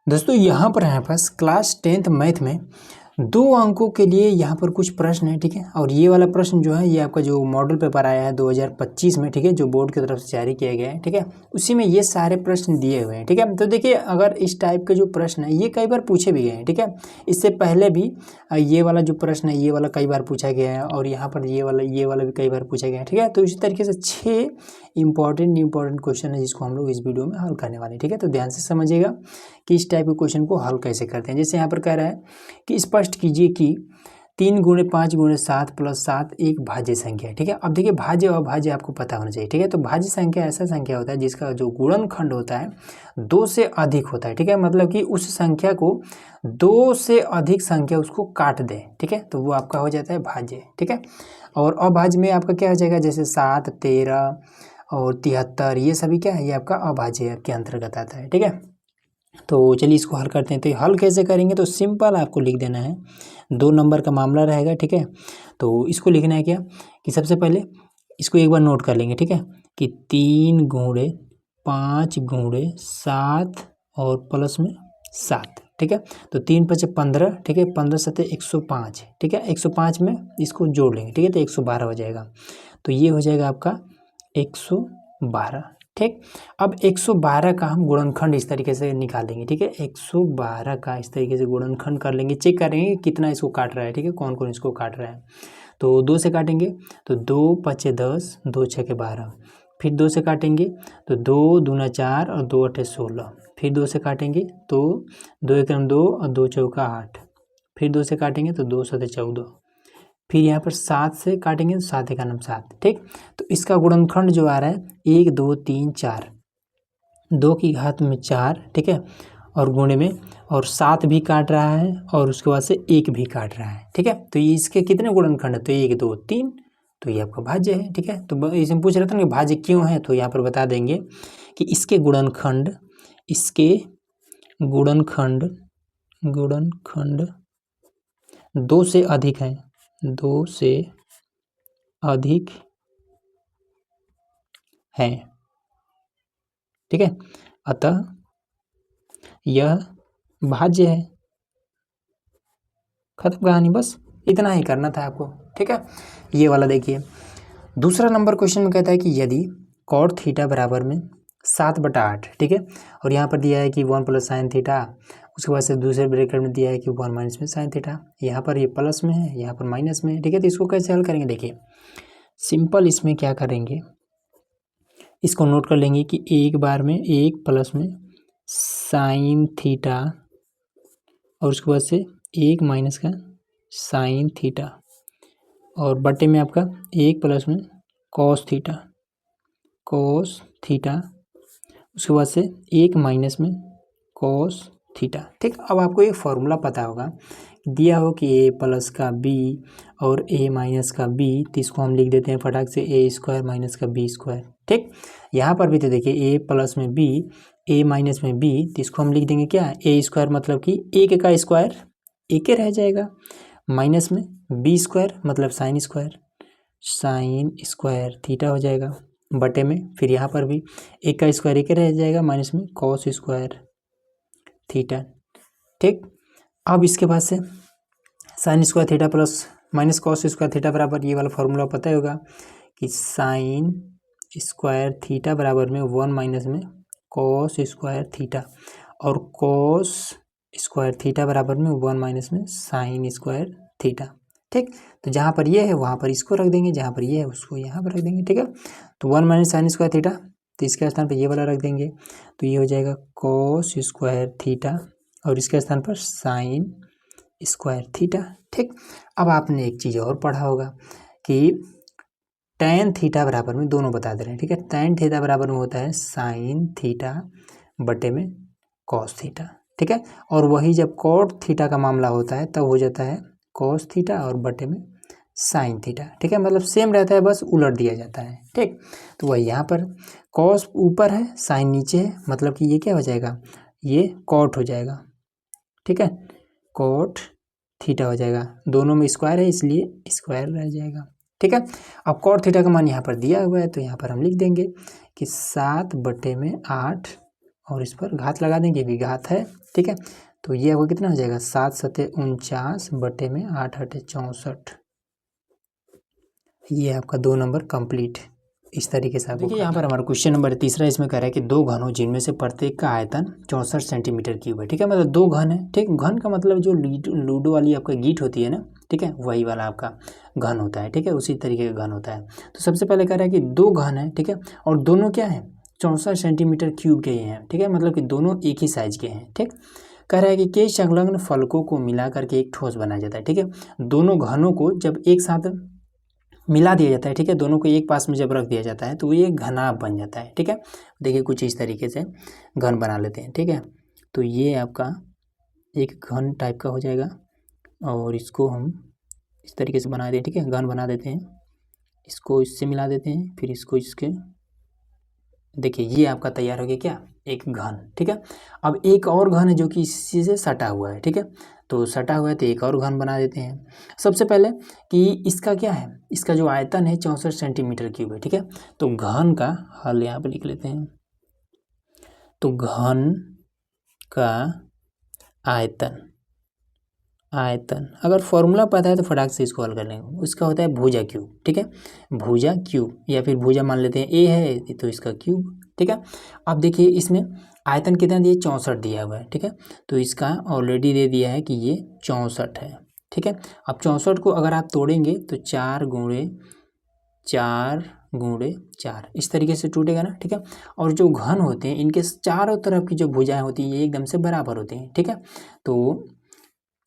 दोस्तों यहाँ पर हमारे पास क्लास 10th मैथ में 2 अंकों के लिए यहाँ पर कुछ प्रश्न है, ठीक है। और ये वाला प्रश्न जो है ये आपका जो मॉडल पेपर आया है 2025 में, ठीक है, जो बोर्ड की तरफ से जारी किया गया है, ठीक है, उसी में ये सारे प्रश्न दिए हुए हैं, ठीक है। तो देखिए, अगर इस टाइप के जो प्रश्न है ये कई बार पूछे भी गए हैं, ठीक है। इससे पहले भी ये वाला जो प्रश्न है ये वाला कई बार पूछा गया है, और यहाँ पर ये वाला भी कई बार पूछा गया है, ठीक है। तो इसी तरीके से 6 इंपॉर्टेंट क्वेश्चन है जिसको हम लोग इस वीडियो में हल करने वाले हैं, ठीक है। तो ध्यान से समझिएगा कि इस टाइप के क्वेश्चन को हल कैसे करते हैं। जैसे यहाँ पर कह रहा है कि स्पष्ट कीजिए कि 3 गुणे 5 गुणे 7 प्लस 7 एक भाज्य संख्या है, ठीक है। अब देखिए, भाज्य और अभाज्य आपको पता होना चाहिए, ठीक है। तो भाज्य संख्या ऐसा संख्या होता है जिसका जो गुणनखंड होता है 2 से अधिक होता है, ठीक है। मतलब कि उस संख्या को 2 से अधिक संख्या उसको काट दे, ठीक है, तो वो आपका हो जाता है भाज्य, ठीक है। और अभाज्य में आपका क्या हो जाएगा, जैसे 7, 13 और 73, ये सभी क्या है, ये आपका अभाज्य के अंतर्गत आता है, ठीक है। तो चलिए इसको हल करते हैं। तो हल कैसे करेंगे, तो सिंपल आपको लिख देना है, 2 नंबर का मामला रहेगा, ठीक है। तो इसको लिखना है क्या कि सबसे पहले इसको एक बार नोट कर लेंगे, ठीक है, कि 3 गुणे 5 गुणे 7 और प्लस में 7, ठीक है। तो 3 5 15, ठीक है, 15 7 105, ठीक है। 105 में इसको जोड़ लेंगे, ठीक है, तो 112 हो जाएगा। तो ये हो जाएगा आपका 112, ठीक। अब 112 का हम गुणनखंड इस तरीके से निकालेंगे, ठीक है। 112 का इस तरीके से गुणनखंड कर लेंगे, चेक करेंगे कितना इसको काट रहा है, ठीक है, कौन कौन इसको काट रहा है। तो 2 से काटेंगे तो 2 5 10, 2 6 12, फिर 2 से काटेंगे तो 2 दूना 4 और 2 8 16, फिर 2 से काटेंगे तो 2 1 2 और 2 चौका 8, फिर 2 से काटेंगे तो 2 7 14, फिर यहाँ पर 7 से काटेंगे तो 7 1 7, ठीक। तो इसका गुणनखंड जो आ रहा है 1 2 3 4, 2 की घात में 4, ठीक है, और गुणे में, और 7 भी काट रहा है और उसके बाद से 1 भी काट रहा है, ठीक है। तो ये इसके कितने गुणनखंड है, तो 1 2 3, तो ये आपका भाज्य है, ठीक है। तो इसमें पूछ रहा था ना कि भाज्य क्यों है, तो यहाँ पर बता देंगे कि इसके गुणनखंड 2 से अधिक है, 2 से अधिक है, ठीक है, अतः यह भाज्य है। खत्म कहानी, बस इतना ही करना था आपको, ठीक है। ये वाला देखिए, दूसरा नंबर क्वेश्चन में कहता है कि यदि कॉट थीटा बराबर में 7/8, ठीक है, और यहाँ पर दिया है कि 1 प्लस साइन थीटा, उसके बाद से दूसरे ब्रैकेट में दिया है कि 1 माइनस में साइन थीटा, यहाँ पर ये प्लस में है, यहाँ पर माइनस में है, ठीक है। तो इसको कैसे हल करेंगे, देखिए सिंपल इसमें क्या करेंगे, इसको नोट कर लेंगे कि एक बार में 1 प्लस में साइन थीटा और उसके बाद से 1 माइनस का साइन थीटा, और बटे में आपका 1 प्लस में कॉस थीटा, उसके बाद से 1 माइनस में कॉस थीटा, ठीक। अब आपको एक फॉर्मूला पता होगा, दिया हो कि a प्लस का b और a माइनस का b, तो इसको हम लिख देते हैं फटाक से a स्क्वायर माइनस का b स्क्वायर, ठीक। यहाँ पर भी तो देखिए a प्लस में b, a माइनस में b, तो इसको हम लिख देंगे क्या, a स्क्वायर मतलब कि 1 का स्क्वायर 1 रह जाएगा, माइनस में b स्क्वायर मतलब साइन स्क्वायर थीटा हो जाएगा, बटे में फिर यहाँ पर भी 1 का स्क्वायर 1 रह जाएगा, माइनस में कॉस स्क्वायर थीटा, ठीक। अब इसके बाद से sine square theta plus minus cos square theta बराबर, ये वाला फॉर्मूला पता ही होगा कि साइन स्क्वायर थीटा बराबर में 1 माइनस में कॉस स्क्वायर थीटा, और कॉस स्क्वायर थीटा बराबर में 1 माइनस में साइन स्क्वायर थीटा, ठीक। तो जहाँ पर ये है वहाँ पर इसको रख देंगे, जहाँ पर ये है उसको यहाँ पर रख देंगे, ठीक है। तो 1 माइनस साइन स्क्वायर थीटा, तो इसके स्थान पर ये वाला रख देंगे, तो ये हो जाएगा कॉस स्क्वायर थीटा, और इसके स्थान पर साइन स्क्वायर थीटा, ठीक। अब आपने एक चीज़ और पढ़ा होगा कि टैन थीटा बराबर में, दोनों बता दे रहे हैं, ठीक है, टैन थीटा बराबर में होता है साइन थीटा बटे में कॉस थीटा, ठीक है। और वही जब कॉट थीटा का मामला होता है तब हो जाता है कॉस थीटा और बटे में साइन थीटा, ठीक है, मतलब सेम रहता है, बस उलट दिया जाता है, ठीक। तो वही यहाँ पर कॉस ऊपर है साइन नीचे है, मतलब कि ये क्या हो जाएगा, ये कॉट हो जाएगा, ठीक है, कॉट थीटा हो जाएगा, दोनों में स्क्वायर है इसलिए स्क्वायर रह जाएगा, ठीक है। अब कॉट थीटा का मान यहाँ पर दिया हुआ है, तो यहाँ पर हम लिख देंगे कि 7/8 और इस पर घात लगा देंगे, भी घात है, ठीक है। तो ये आपको कितना हो जाएगा, 7 सते 49 बटे में 8 अटे 64। ये आपका 2 नंबर कंप्लीट। इस तरीके से आप देखिए यहाँ पर हमारा क्वेश्चन नंबर तीसरा इसमें कह रहा है कि दो घन हो जिनमें से प्रत्येक का आयतन 64 सेंटीमीटर क्यूब है, ठीक है। मतलब दो घन है, ठीक। घन का मतलब जो लूडो वाली आपका गीट होती है ना, ठीक है, वही वाला आपका घन होता है, ठीक है, उसी तरीके का घन होता है। तो सबसे पहले कह रहा है कि दो घन है, ठीक है, और दोनों क्या है, 64 सेंटीमीटर क्यूब के हैं, ठीक है, मतलब कि दोनों एक ही साइज के हैं, ठीक। कह रहा है कि कई संलग्न फलकों को मिला करके एक ठोस बनाया जाता है, ठीक है। दोनों घनों को जब एक साथ मिला दिया जाता है, ठीक है, दोनों को एक पास में जब रख दिया जाता है तो ये घनाभ बन जाता है, ठीक है। देखिए कुछ इस तरीके से घन बना लेते हैं, ठीक है। तो ये आपका एक घन टाइप का हो जाएगा और इसको हम इस तरीके से बना दें, ठीक है, घन बना देते हैं, इसको इससे मिला देते हैं, फिर इसको इसके, देखिए ये आपका तैयार हो गया क्या, एक घन, ठीक है। अब एक और घन है जो कि इसी से सटा हुआ है, ठीक है, तो सटा हुआ है तो एक और घन बना देते हैं। सबसे पहले कि इसका क्या है, इसका जो आयतन है 64 सेंटीमीटर क्यूब है, ठीक है। तो घन का हल यहाँ पे लिख लेते हैं। तो घन का आयतन, आयतन अगर फॉर्मूला पता है तो फटाक से इसको हल कर लेंगे। उसका होता है भुजा क्यूब, ठीक है, भुजा क्यूब, या फिर भुजा मान लेते हैं, ए है तो इसका क्यूब, ठीक है। अब देखिए इसमें आयतन कितना दिया, 64 दिया हुआ है, ठीक है। तो इसका ऑलरेडी दे दिया है कि ये 64 है, ठीक है। अब 64 को अगर आप तोड़ेंगे तो 4 गुणे 4 इस तरीके से टूटेगा ना, ठीक है। और जो घन होते हैं इनके चारों तरफ की जो भुजाएं होती हैं ये एकदम से बराबर होती हैं, ठीक है। तो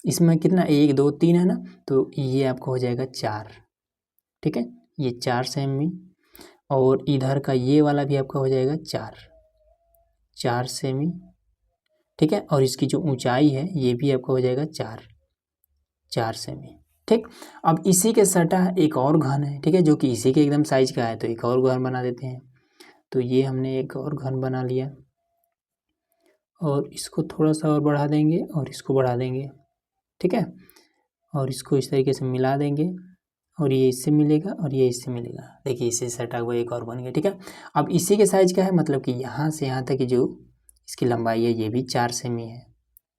इसमें कितना, 1 2 3 है ना, तो ये आपको हो जाएगा 4, ठीक है, ये 4 सेमी, और इधर का ये वाला भी आपका हो जाएगा 4 सेमी, ठीक है। और इसकी जो ऊंचाई है ये भी आपका हो जाएगा 4 सेमी, ठीक। अब इसी के सटा एक और घन है, ठीक है, जो कि इसी के एकदम साइज का है, तो एक और घन बना देते हैं। तो ये हमने एक और घन बना लिया और इसको थोड़ा सा और बढ़ा देंगे और इसको बढ़ा देंगे, ठीक है, और इसको इस तरीके से मिला देंगे और ये इससे मिलेगा और ये इससे मिलेगा, देखिए इससे सटा हुआ एक और बन गया, ठीक है। अब इसी के साइज का है, मतलब कि यहाँ से यहाँ तक की जो इसकी लंबाई है ये भी 4 सेमी है,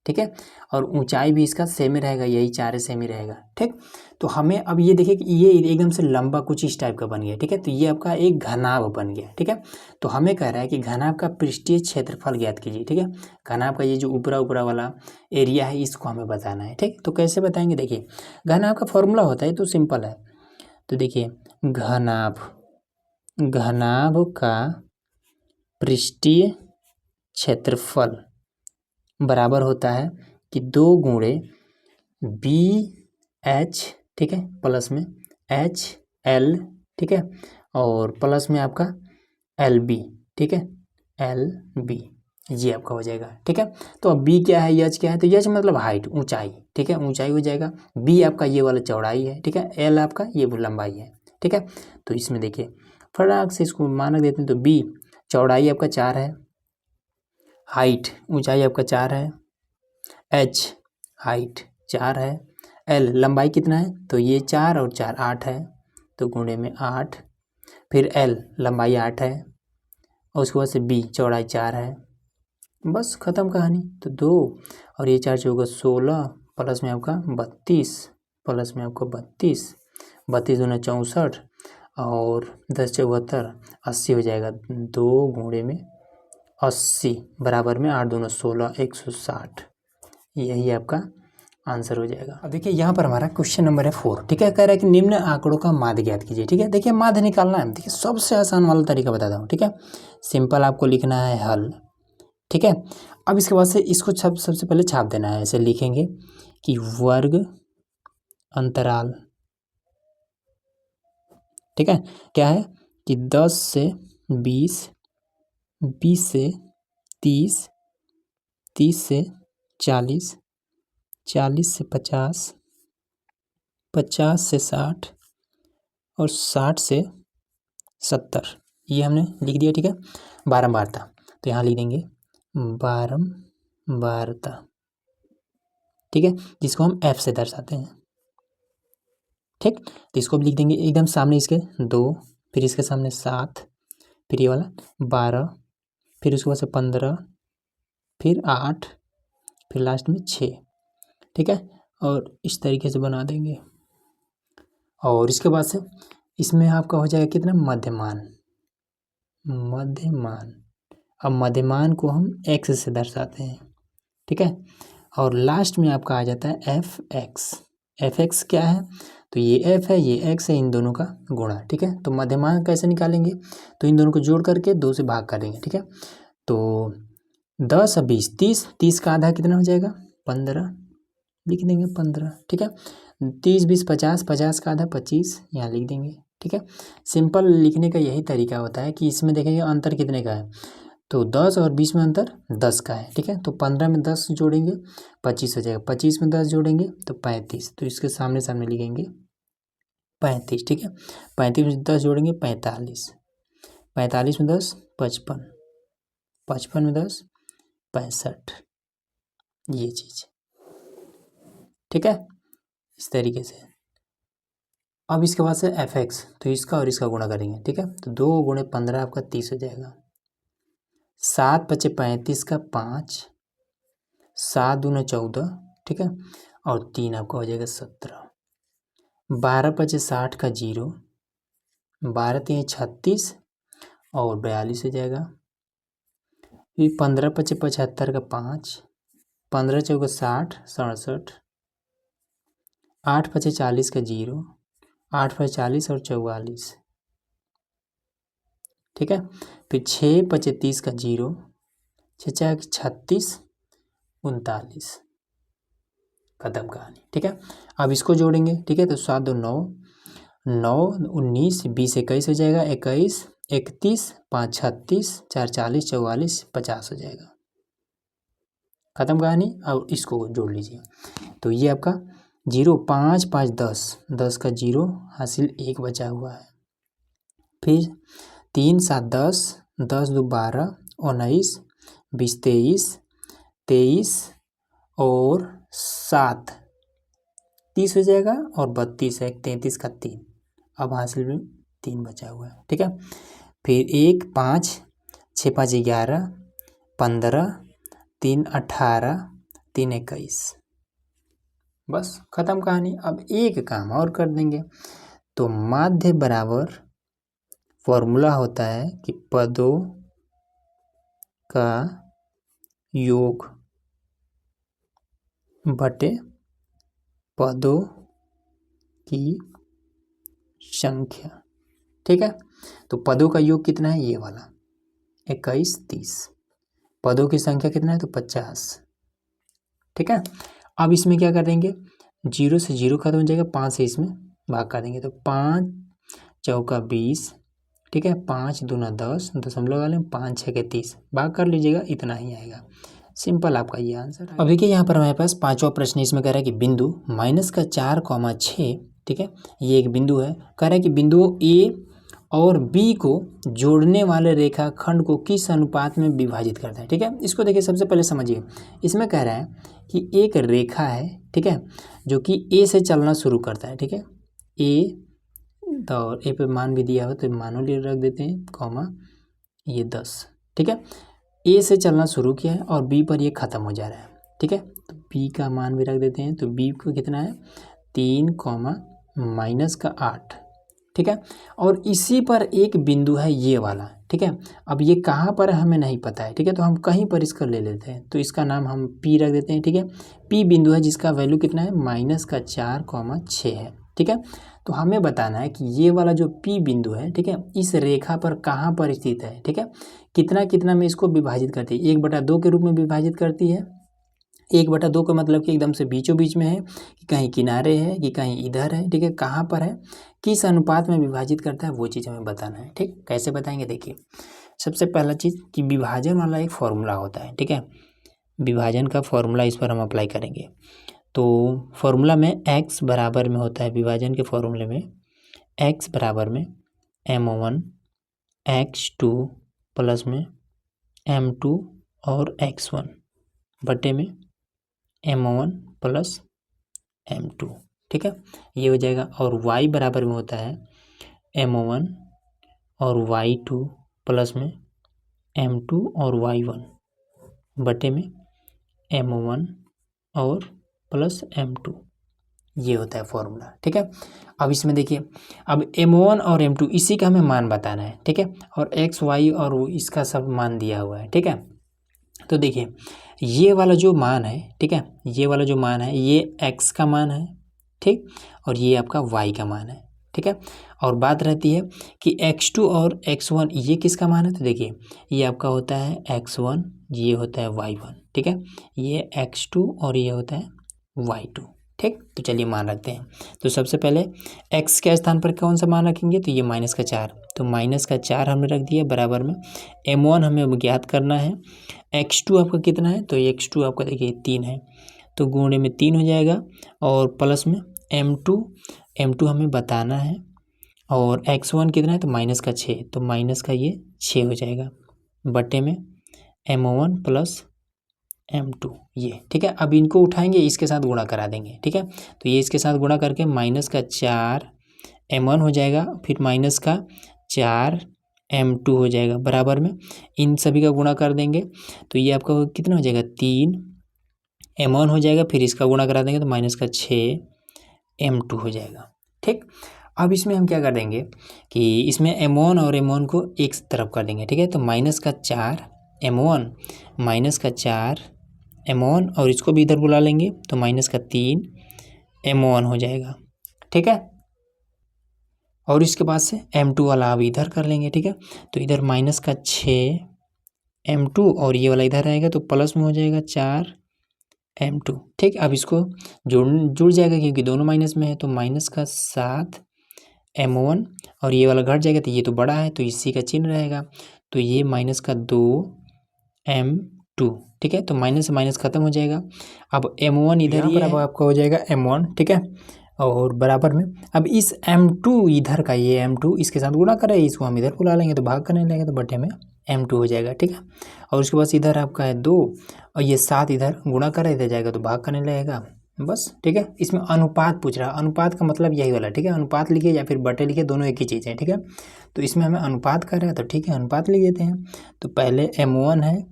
ठीक है, और ऊंचाई भी इसका सेम ही रहेगा, यही 4 सेमी रहेगा, ठीक। तो हमें अब ये देखिए कि ये एकदम से लंबा कुछ इस टाइप का बन गया, ठीक है, तो ये आपका एक घनाभ बन गया, ठीक है। तो हमें कह रहा है कि घनाभ का पृष्ठीय क्षेत्रफल ज्ञात कीजिए, ठीक है। घनाभ का ये जो ऊपरा ऊपरा वाला एरिया है इसको हमें बताना है, ठीक। तो कैसे बताएंगे, देखिए घनाभ का फॉर्मूला होता है तो सिंपल है। तो देखिए घनाभ, घनाभ का पृष्ठीय क्षेत्रफल बराबर होता है कि 2 गुणे बी एच, ठीक है, प्लस में एच एल, ठीक है, और प्लस में आपका एल बी, ठीक है, एल बी, ये आपका हो जाएगा, ठीक है। तो अब बी क्या है, यच क्या है, तो यच मतलब हाइट, ऊंचाई, ठीक है, ऊंचाई हो जाएगा। बी आपका ये वाला चौड़ाई है, ठीक है, एल आपका ये लंबाई है, ठीक है। तो इसमें देखिए फटाक से इसको मानक देते हैं, तो बी चौड़ाई आपका 4 है, हाइट ऊंचाई आपका 4 है, एच हाइट 4 है, एल लंबाई कितना है, तो ये 4 और 4 8 है, तो गुणे में 8, फिर एल लंबाई 8 है, और उसके बाद से बी चौड़ाई 4 है, बस ख़त्म कहानी। तो 2 और ये 4 होगा 16, प्लस में आपका 32, प्लस में आपको 32, 32 दूना 64 और 10 74 80 हो जाएगा, 2 गुणे में 80 बराबर में 8 दूना 16 160, यही आपका आंसर हो जाएगा। अब देखिए यहाँ पर हमारा क्वेश्चन नंबर है 4, ठीक है, कह रहा है कि निम्न आंकड़ों का माध्य ज्ञात कीजिए, ठीक है। देखिए माध्य निकालना है, देखिए सबसे आसान वाला तरीका बताता हूँ, ठीक है, सिंपल आपको लिखना है हल, ठीक है। अब इसके बाद से इसको सबसे पहले छाप देना है, ऐसे लिखेंगे कि वर्ग अंतराल, ठीक है, क्या है कि 10 से 20, 20 से 30, 30 से 40, 40 से 50, 50 से 60 और 60 से 70, ये हमने लिख दिया, ठीक है। बारंबारता, तो यहाँ लिख देंगे बारंबारता, ठीक है, जिसको हम F से दर्शाते हैं, ठीक। तो इसको भी लिख देंगे एकदम सामने इसके 2, फिर इसके सामने 7, फिर ये वाला 12, फिर उसके बाद से 15, फिर 8, फिर लास्ट में 6, ठीक है। और इस तरीके से बना देंगे। और इसके बाद से इसमें आपका हो जाएगा कितना, मध्यमान। अब मध्यमान को हम x से दर्शाते हैं, ठीक है। और लास्ट में आपका आ जाता है एफ एक्स क्या है, तो ये f है, ये x है, इन दोनों का गुणा, ठीक है। तो मध्यमान कैसे निकालेंगे, तो इन दोनों को जोड़ करके 2 से भाग करेंगे, ठीक है। तो 10 और 20, 30 का आधा कितना हो जाएगा, 15, लिख देंगे 15, ठीक है। 30 20 50, 50 का आधा 25, यहाँ लिख देंगे, ठीक है। सिंपल लिखने का यही तरीका होता है कि इसमें देखेंगे अंतर कितने का है, तो 10 और 20 में अंतर 10 का है, ठीक है। तो 15 में 10 जोड़ेंगे 25 हो जाएगा, 25 में 10 जोड़ेंगे तो 35, तो इसके सामने सामने लिखेंगे 35, ठीक है। 35 में 10 जोड़ेंगे 45, 45 में 10 55, 55 में 10 65, ये चीज़, ठीक है, इस तरीके से। अब इसके बाद से एफ एक्स, तो इसका और इसका गुणा करेंगे, ठीक है। तो 2 गुणे 15 आपका 30 हो जाएगा, 7 पचे 35 का 5, 7 दूना 14, ठीक है। और 3 आपका हो जाएगा 17, 12 पचे 60 का 0, 12 3 36 और 42 हो जाएगा। फिर 15 पचे 75 का 5, 15 चौका 60, 67, 8 पचे 40 का 0, 8 पचे 40 और 44, ठीक है। फिर 6 पचे 30 का 0, 6 चार 36, 39, खत्म कहानी, ठीक है। अब इसको जोड़ेंगे, ठीक है। तो 7 2 9, 9 19 20 21 हो जाएगा, 21 31 5 36 4 40 44 50 हो जाएगा, खत्म कहानी। अब इसको जोड़ लीजिए, तो ये आपका 0 5 5 10, 10 का 0 हासिल 1 बचा हुआ है। फिर 3 7 10, 10 2 12, 19 20 23, 23 और 7 30 हो जाएगा, और 32 है, 33 का 3, अब हासिल में 3 बचा हुआ है, ठीक है। फिर 1 5, 6 5 11, 15, 3 18, 3 21, बस खत्म कहानी। अब एक काम और कर देंगे, तो माध्य बराबर फॉर्मूला होता है कि पदों का योग बटे पदों की संख्या, ठीक है। तो पदों का योग कितना है, ये वाला 21 30, पदों की संख्या कितना है, तो 50, ठीक है। अब इसमें क्या कर देंगे, 0 से 0 खत्म हो जाएगा, 5 से इसमें भाग कर देंगे, तो 5 चौका 20, ठीक है। 5 दूना 10, दशमलव वाले 5 6 के 30, भाग कर लीजिएगा, इतना ही आएगा, सिंपल आपका ये आंसर है। अब देखिए यहाँ पर हमारे पास पांचवा प्रश्न इसमें कह रहा है कि बिंदु -4,6, ठीक है, ये एक बिंदु है। कह रहा है कि बिंदुओं ए और बी को जोड़ने वाले रेखाखंड को किस अनुपात में विभाजित करता है, ठीक है। इसको देखिए, सबसे पहले समझिए, इसमें कह रहा है कि एक रेखा है, ठीक है, जो कि ए से चलना शुरू करता है, ठीक है। ए, तो ए पे मान भी दिया हो तो मानों लिए रख देते हैं, कॉमा ये 10, ठीक है। ए से चलना शुरू किया है और बी पर ये ख़त्म हो जा रहा है, ठीक है। तो बी का मान भी रख देते हैं, तो बी को कितना है 3, -8, ठीक है। और इसी पर एक बिंदु है ये वाला, ठीक है। अब ये कहाँ पर है हमें नहीं पता है, ठीक है, तो हम कहीं पर इसका ले लेते हैं, तो इसका नाम हम पी रख देते हैं, ठीक है। पी बिंदु है जिसका वैल्यू कितना है -4,6 है, ठीक है। तो हमें बताना है कि ये वाला जो पी बिंदु है, ठीक है, इस रेखा पर कहाँ पर स्थित है, ठीक है। कितना कितना में इसको विभाजित करती है, 1/2 के रूप में विभाजित करती है। 1/2 का मतलब कि एकदम से बीचों बीच में है, कि कहीं किनारे है, कि कहीं इधर है, ठीक है, कहाँ पर है, किस अनुपात में विभाजित करता है, वो चीज़ हमें बताना है, ठीक। कैसे बताएंगे, देखिए, सबसे पहला चीज़ कि विभाजन वाला एक फॉर्मूला होता है, ठीक है। विभाजन का फॉर्मूला इस पर हम अप्लाई करेंगे, तो फॉर्मूला में x बराबर में होता है, विभाजन के फॉर्मूले में x बराबर में m1 x2 प्लस में m2 और x1 बटे में m1 प्लस m2, ठीक है, ये हो जाएगा। और y बराबर में होता है m1 और y2 प्लस में m2 और y1 बटे में M1 और प्लस M2, ये होता है फॉर्मूला। ठीक है, अब इसमें देखिए, अब M1 और M2 इसी का हमें मान बताना है। ठीक है, और X Y और वो इसका सब मान दिया हुआ है। ठीक है, तो देखिए ये वाला जो मान है, ठीक है, ये वाला जो मान है ये X का मान है, ठीक, और ये आपका Y का मान है। ठीक है, और बात रहती है कि X2 और X1 ये किसका मान है, तो देखिए ये आपका होता है X1, ये होता है Y1। ठीक है, ये X2 और ये होता है Y2। ठीक, तो चलिए मान रखते हैं। तो सबसे पहले x के स्थान पर कौन सा मान रखेंगे, तो ये -4, तो -4 हमने रख दिया बराबर में M1 हमें ज्ञात करना है। x2 आपका कितना है, तो x2 आपका देखिए 3 है, तो गुणे में 3 हो जाएगा, और प्लस में M2 हमें बताना है, और x1 कितना है, तो -6, तो माइनस का ये 6 हो जाएगा, बटे में M1 प्लस M2 ये। ठीक है, अब इनको उठाएंगे, इसके साथ गुणा करा देंगे। ठीक है, तो ये इसके साथ गुणा करके -4 M1 हो जाएगा, फिर -4 M2 हो जाएगा, बराबर में इन सभी का गुणा कर देंगे, तो ये आपका कितना हो जाएगा, 3 M1 हो जाएगा, फिर इसका गुणा करा देंगे तो -6 M2 हो जाएगा। ठीक, अब इसमें हम क्या कर देंगे कि इसमें M1 और M1 को एक तरफ कर देंगे। ठीक है, तो -4 M1 -4 M1 और इसको भी इधर बुला लेंगे, तो -3 M1 हो जाएगा। ठीक है, और इसके बाद से M2 वाला अब इधर कर लेंगे। ठीक है, तो इधर -6 M2 और ये वाला इधर आएगा, तो प्लस में हो जाएगा 4 M2। ठीक, अब इसको जुड़ जाएगा क्योंकि दोनों माइनस में है, तो -7 M1 और ये वाला घट जाएगा, तो ये तो बड़ा है तो इसी का चिन्ह रहेगा, तो ये -2 M2। ठीक है, तो माइनस से माइनस खत्म हो जाएगा। अब M1 इधर ही है, अब आपका हो जाएगा M1। ठीक है, और बराबर में अब इस M2 इधर का, ये M2 इसके साथ गुणा करें, इसको हम इधर बुला लेंगे तो भाग करने लगेगा, तो बटे में M2 हो जाएगा। ठीक है, और उसके बाद इधर आपका है 2 और ये 7 इधर गुणा करें, इधर जाएगा तो भाग करने लगेगा बस। ठीक है, इसमें अनुपात पूछ रहा है, अनुपात का मतलब यही वाला। ठीक है, अनुपात लिखिए या फिर बटे लिखिए, दोनों एक ही चीज़ है। ठीक है, तो इसमें हमें अनुपात कर रहा है, तो ठीक है अनुपात लिख देते हैं। तो पहले M1 है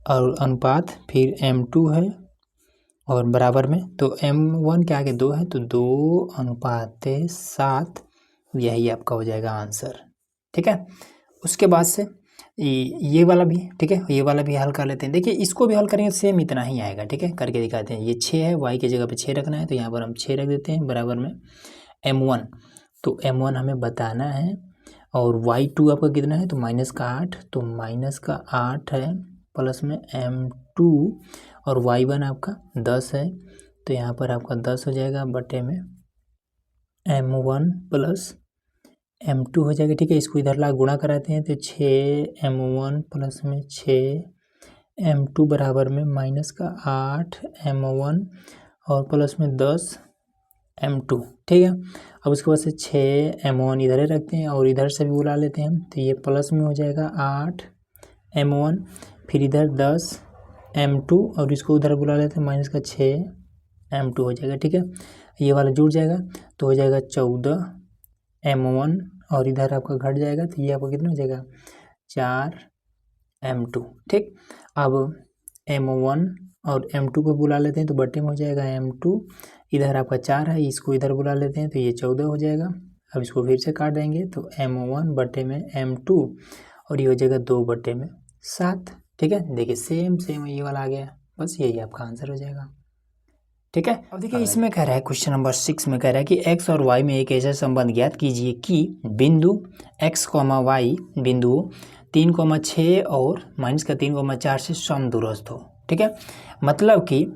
और अनुपात, फिर M2 है और बराबर में, तो M1 के आगे 2 है, तो 2:7, यही आपका हो जाएगा आंसर। ठीक है, उसके बाद से ये वाला भी, ठीक है, ये वाला भी हल कर लेते हैं। देखिए इसको भी हल करेंगे सेम इतना ही आएगा। ठीक है, करके दिखाते हैं। ये 6 है, y की जगह पे 6 रखना है, तो यहाँ पर हम 6 रख देते हैं, बराबर में M1, तो M1 हमें बताना है, और y2 आपका कितना है, तो -8, तो -8 है, प्लस में M2 और y1 आपका 10 है, तो यहाँ पर आपका 10 हो जाएगा, बटे में M1 प्लस M2 हो जाएगा। ठीक है, इसको इधर ला गुणा कराते हैं, तो 6 M1 प्लस में 6 M2 बराबर में -8 M1 और प्लस में 10 M2। ठीक है, अब उसके बाद से 6 M1 इधर ही रखते हैं और इधर से भी बुला लेते हैं, तो ये प्लस में हो जाएगा 8 M1, फिर इधर 10 M2 और इसको उधर बुला लेते हैं, -6 M2 हो जाएगा। ठीक है, ये वाला जुड़ जाएगा, तो हो जाएगा 14 M1 और इधर आपका घट जाएगा, तो ये आपका कितना हो जाएगा, 4 M2। ठीक, अब M1 और M2 को बुला लेते हैं, तो बटे में हो जाएगा M2, इधर आपका 4 है, इसको इधर बुला लेते हैं, तो ये 14 हो जाएगा। अब इसको फिर से काट देंगे, तो M1 बटे में M2 और ये हो जाएगा 2/7। ठीक है, देखिए सेम ये वाला आ गया, बस यही आपका आंसर हो जाएगा। ठीक है, अब देखिए इसमें कह रहा है, क्वेश्चन नंबर 6 में कह रहा है कि x और y में एक ऐसा संबंध ज्ञात कीजिए कि बिंदु x, y बिंदु 3,6 और -3,4 से समदूरस्थ हो। ठीक है, मतलब कि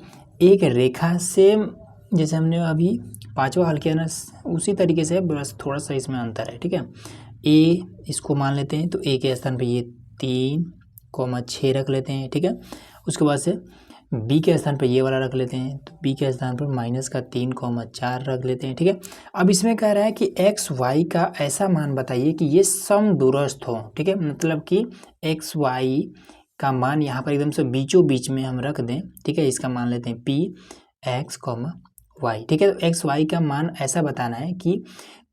एक रेखा सेम, जैसे हमने अभी पांचवा हल किया ना, उसी तरीके से, बस थोड़ा सा इसमें अंतर है। ठीक है, a इसको मान लेते हैं, तो a के स्थान पर ये 3,6 रख लेते हैं। ठीक है, उसके बाद से b के स्थान पर ये वाला रख लेते हैं, तो b के स्थान पर -3,4 रख लेते हैं। ठीक है, अब इसमें कह रहा है कि x y का ऐसा मान बताइए कि ये समदूरस्थ हो। ठीक है, मतलब कि x y का मान यहाँ पर एकदम से बीचों बीच में हम रख दें। ठीक है, इसका मान लेते हैं p x, y। ठीक है, तो x y का मान ऐसा बताना है कि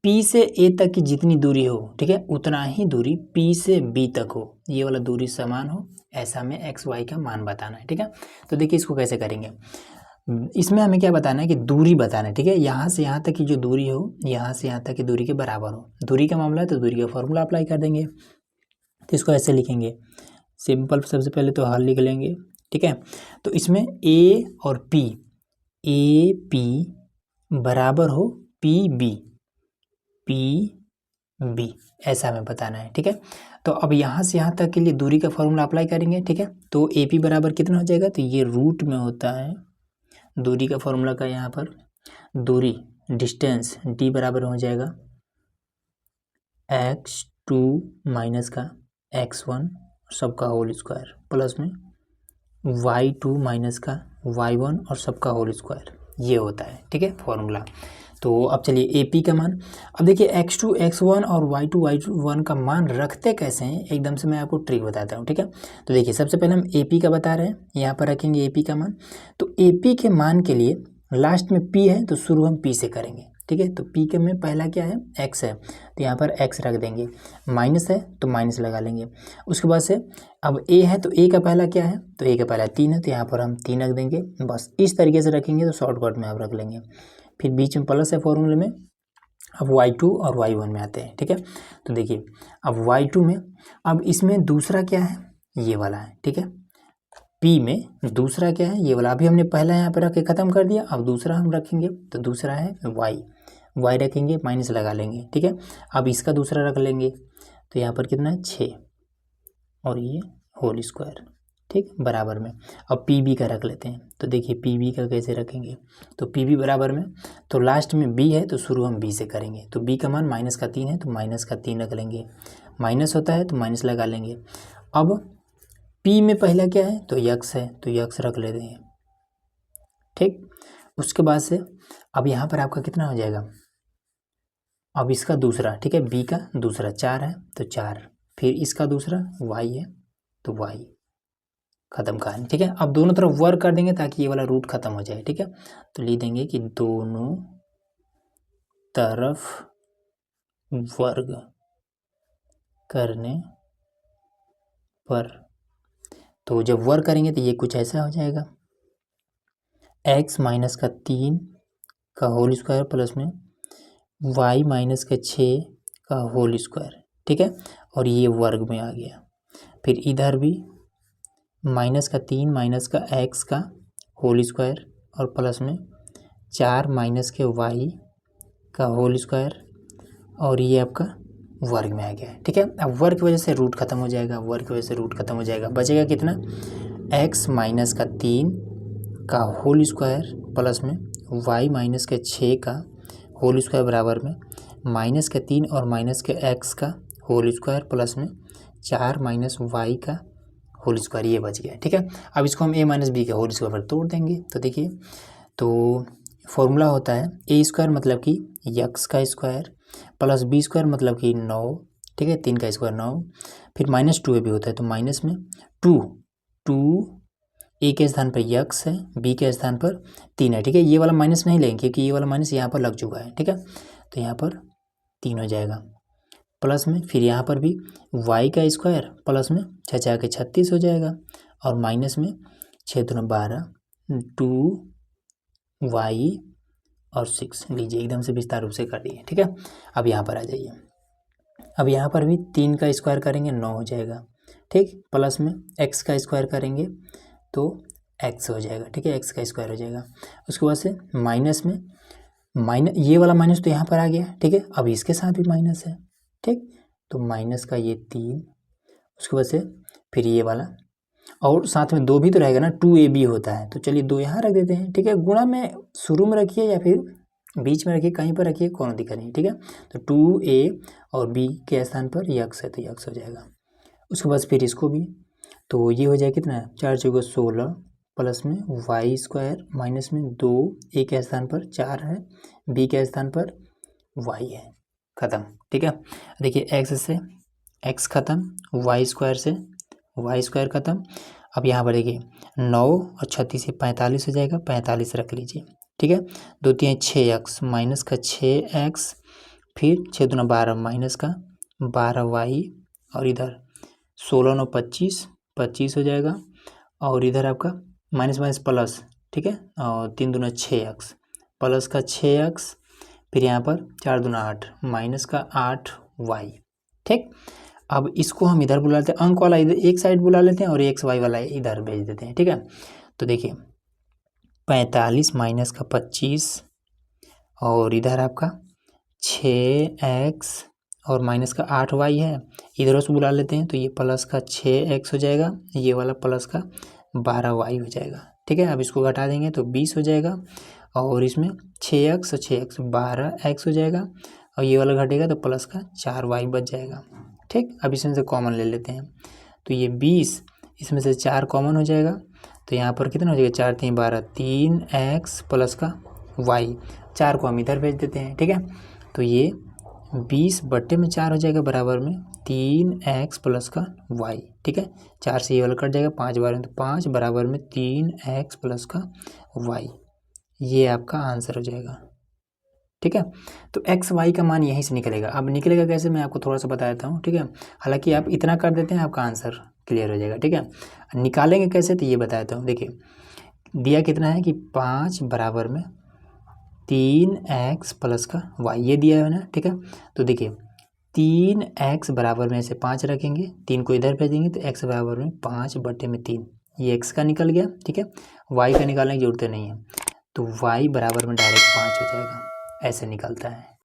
P से A तक की जितनी दूरी हो, ठीक है, उतना ही दूरी P से B तक हो, ये वाला दूरी समान हो, ऐसा हमें एक्स वाई का मान बताना है, ठीक है। तो देखिए इसको कैसे करेंगे, इसमें हमें क्या बताना है कि दूरी बताना है, ठीक है। यहाँ से यहाँ तक की जो दूरी हो, यहाँ से यहाँ तक की दूरी के बराबर हो। दूरी का मामला है तो दूरी का फॉर्मूला अप्लाई कर देंगे। तो इसको ऐसे लिखेंगे, सिंपल, सबसे पहले तो हल लिख लेंगे, ठीक है। तो इसमें ए और पी, ए पी बराबर हो पी बी, पी बी, ऐसा हमें बताना है, ठीक है। तो अब यहाँ से यहाँ तक के लिए दूरी का फॉर्मूला अप्लाई करेंगे, ठीक है। तो ए पी बराबर कितना हो जाएगा, तो ये रूट में होता है दूरी का फॉर्मूला का, यहाँ पर दूरी डिस्टेंस डी बराबर हो जाएगा x2 माइनस का x1 सबका होल स्क्वायर प्लस में y2 माइनस का y1 और सबका होल स्क्वायर, ये होता है, ठीक है, फॉर्मूला। तो अब चलिए AP का मान, अब देखिए x2 x1 और y2 y1 का मान रखते कैसे हैं, एकदम से मैं आपको ट्रिक बताता हूँ, ठीक है। तो देखिए सबसे पहले हम AP का बता रहे हैं, यहाँ पर रखेंगे AP का मान। तो AP के मान के लिए लास्ट में P है तो शुरू हम P से करेंगे, ठीक है। तो P के में पहला क्या है, x है, तो यहाँ पर x रख देंगे, माइनस है तो माइनस लगा लेंगे। उसके बाद से अब A है तो A का पहला क्या है, तो A का पहला 3 है, तो यहाँ पर हम 3 रख देंगे। बस इस तरीके से रखेंगे तो शॉर्टकट में आप रख लेंगे। फिर बीच में प्लस है फॉर्मूले में। अब y2 और y1 में आते हैं, ठीक है। तो देखिए अब y2 में, अब इसमें दूसरा क्या है, ये वाला है, ठीक है। P में दूसरा क्या है, ये वाला, अभी हमने पहला यहाँ पर रख के ख़त्म कर दिया। अब दूसरा हम रखेंगे तो दूसरा है y रखेंगे, माइनस लगा लेंगे, ठीक है। अब इसका दूसरा रख लेंगे तो यहाँ पर कितना है 6 और ये होल स्क्वायर, ठीक, बराबर में। अब पी बी का रख लेते हैं, तो देखिए पी बी का कैसे रखेंगे, तो पी बी बराबर में, तो लास्ट में बी है तो शुरू हम बी से करेंगे। तो बी का मान माइनस का 3 है तो माइनस का 3 रख लेंगे, माइनस होता है तो माइनस लगा लेंगे। अब पी में पहला क्या है, तो यक्स है, तो यक्स रख लेते हैं, ठीक। उसके बाद से अब यहाँ पर आपका कितना हो जाएगा, अब इसका दूसरा, ठीक है, बी का दूसरा 4 है तो 4, फिर इसका दूसरा वाई है तो वाई, खत्म कहानी, ठीक है। अब दोनों तरफ वर्क कर देंगे ताकि ये वाला रूट खत्म हो जाए, ठीक है। तो लिख देंगे कि दोनों तरफ वर्ग करने पर, तो जब वर्क करेंगे तो ये कुछ ऐसा हो जाएगा, x माइनस का 3 का होल स्क्वायर प्लस में y माइनस का 6 का होल स्क्वायर, ठीक है। और ये वर्ग में आ गया। फिर इधर भी माइनस का 3 माइनस का x का होल स्क्वायर और प्लस में 4 माइनस के y का होल स्क्वायर और ये आपका वर्ग में आ गया है, ठीक है। अब वर्ग की वजह से रूट खत्म हो जाएगा, वर्ग की वजह से रूट खत्म हो जाएगा, बचेगा कितना, x माइनस का 3 का होल स्क्वायर प्लस में y माइनस के 6 का होल स्क्वायर बराबर में माइनस के 3 और माइनस के x का होल स्क्वायर प्लस में 4 माइनस y का होल स्क्वायर, ये बच गया, ठीक है। अब इसको हम a माइनस बी के होल स्क्वायर पर तोड़ देंगे। तो देखिए, तो फॉर्मूला होता है ए स्क्वायर मतलब कि यक्स का स्क्वायर प्लस बी स्क्वायर मतलब कि 9, ठीक है, 3 का स्क्वायर 9, फिर माइनस 2 भी होता है तो माइनस में 2 ए के स्थान पर यक्स है, बी के स्थान पर 3 है, ठीक है। ये वाला माइनस नहीं लेंगे क्योंकि ये वाला माइनस यहाँ पर लग चुका है, ठीक है। तो यहाँ पर 3 हो जाएगा प्लस में, फिर यहाँ पर भी y का स्क्वायर प्लस में 6 6 के 36 हो जाएगा और माइनस में 6 दूना 12, 2y और 6 लीजिए, एकदम से विस्तार रूप से कर दिए, ठीक है। अब यहाँ पर आ जाइए, अब यहाँ पर भी 3 का स्क्वायर करेंगे 9 हो जाएगा, ठीक, प्लस में x का स्क्वायर करेंगे तो x हो जाएगा, ठीक है, x का स्क्वायर हो जाएगा। उसके बाद से माइनस में ये वाला माइनस तो यहाँ पर आ गया, ठीक है। अब इसके साथ भी माइनस है, ठीक, तो माइनस का ये 3, उसके बाद से फिर ये वाला और साथ में 2 भी तो रहेगा ना, 2ab होता है, तो चलिए 2 यहाँ रख देते हैं, ठीक है। गुणा में शुरू में रखिए या फिर बीच में रखिए, कहीं पर रखिए, कोनो दिक्कत नहीं, ठीक है। तो 2a और b के स्थान पर यक्स है तो यक्स हो जाएगा। उसके बाद फिर इसको भी, तो ये हो जाएगा कितना, 4 चौके 16 प्लस में वाई स्क्वायर माइनस में 2 ए के स्थान पर 4 है, बी के स्थान पर वाई है, ख़त्म, ठीक है। देखिए एक्स से एक्स ख़त्म, वाई स्क्वायर से वाई स्क्वायर ख़त्म। अब यहाँ पर देखिए 9 और 36 से 45 हो जाएगा, 45 रख लीजिए, ठीक है। 2 3 6 एक्स माइनस का 6 एक्स फिर 6×2 = 12 माइनस का 12y और इधर 16×9 = 25, 25 हो जाएगा। और इधर आपका माइनस माइनस प्लस, ठीक है, और 3×2 = 6x प्लस का 6x, फिर यहाँ पर 4×2 = 8 माइनस का 8y। ठीक, अब इसको हम इधर बुला लेते हैं, अंक वाला इधर एक साइड बुला लेते हैं और एक्स वाई वाला इधर भेज देते हैं। ठीक है, तो देखिए 45 माइनस का 25 और इधर आपका 6x और माइनस का 8y है, इधर से बुला लेते हैं तो ये प्लस का 6x हो जाएगा, ये वाला प्लस का 12y हो जाएगा। ठीक है, अब इसको घटा देंगे तो 20 हो जाएगा और इसमें 6x और 6x 12x हो जाएगा और ये वाला घटेगा तो प्लस का 4y बच जाएगा। ठीक, अब इसमें से कॉमन ले लेते हैं तो ये 20, इसमें से 4 कॉमन हो जाएगा तो यहाँ पर कितना हो जाएगा, 4 × 3 = 12, 3x प्लस का y, 4 को हम इधर भेज देते हैं। ठीक है, तो ये 20/4 हो जाएगा बराबर में 3x प्लस का y। ठीक है, 4 से ये वाला कट जाएगा, 5 बार तो 5 बराबर में 3x प्लस का y, ये आपका आंसर हो जाएगा। ठीक है, तो एक्स वाई का मान यहीं से निकलेगा। अब निकलेगा कैसे, मैं आपको थोड़ा सा बता देता हूँ। ठीक है, हालांकि आप इतना कर देते हैं आपका आंसर क्लियर हो जाएगा। ठीक है, निकालेंगे कैसे तो ये बता देता हूँ। देखिए दिया कितना है कि 5 बराबर में 3x प्लस का y, ये दिया है ना। ठीक है, तो देखिए 3x बराबर में से 5 रखेंगे, 3 को इधर भेजेंगे तो x बराबर में 5/3, ये x का निकल गया। ठीक है, y का निकालने की जरूरत नहीं है, तो y बराबर में डायरेक्ट 5 हो जाएगा, ऐसे निकलता है।